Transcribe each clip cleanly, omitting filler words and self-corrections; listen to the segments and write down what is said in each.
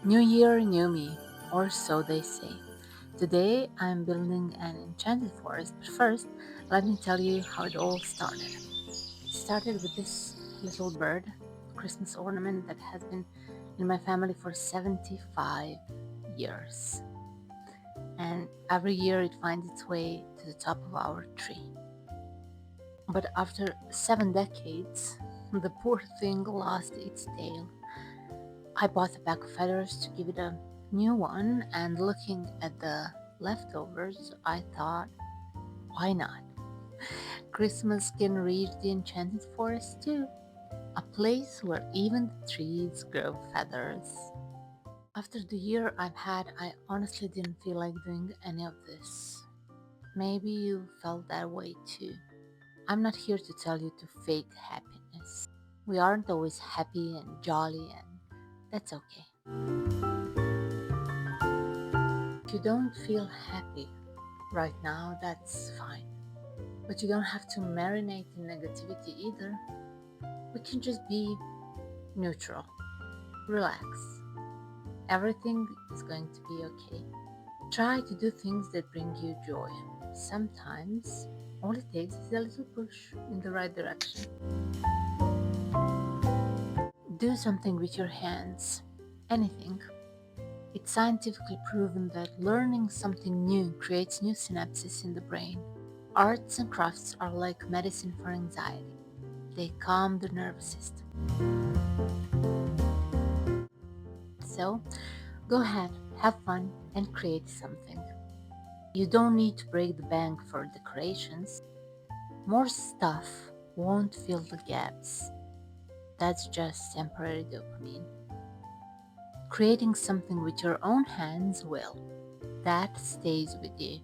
New year, new me, or so they say. Today I'm building an enchanted forest, but first, let me tell you how it all started. It started with this little bird, Christmas ornament that has been in my family for 75 years. And every year it finds its way to the top of our tree. But after 7 decades, the poor thing lost its tail. I bought a pack of feathers to give it a new one, and looking at the leftovers, I thought, why not? Christmas can reach the enchanted forest too, a place where even the trees grow feathers. After the year I've had, I honestly didn't feel like doing any of this. Maybe you felt that way too. I'm not here to tell you to fake happiness. We aren't always happy and jolly, and that's okay. If you don't feel happy right now, that's fine. But you don't have to marinate in negativity either. We can just be neutral, relax. Everything is going to be okay. Try to do things that bring you joy. Sometimes all it takes is a little push in the right direction. Do something with your hands, anything. It's scientifically proven that learning something new creates new synapses in the brain. Arts and crafts are like medicine for anxiety. They calm the nervous system. So, go ahead, have fun, and create something. You don't need to break the bank for decorations. More stuff won't fill the gaps. That's just temporary dopamine. Creating something with your own hands will. That stays with you.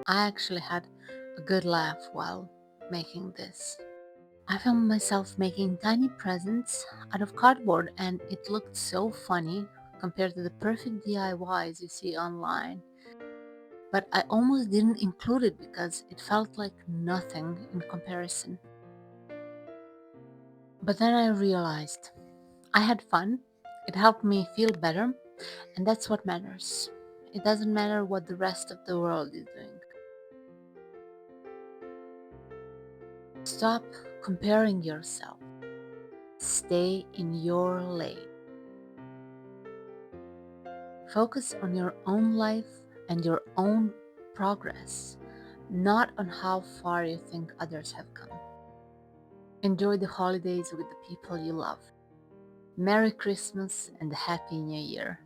I actually had a good laugh while making this. I found myself making tiny presents out of cardboard, and it looked so funny compared to the perfect DIYs you see online. But I almost didn't include it because it felt like nothing in comparison. But then I realized I had fun, it helped me feel better, and that's what matters. It doesn't matter what the rest of the world is doing. Stop comparing yourself. Stay in your lane. Focus on your own life and your own progress, not on how far you think others have come. Enjoy the holidays with the people you love. Merry Christmas and a Happy New Year.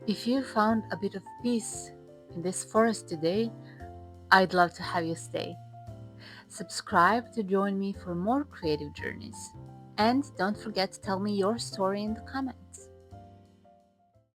If you found a bit of peace in this forest today, I'd love to have you stay. Subscribe to join me for more creative journeys. And don't forget to tell me your story in the comments.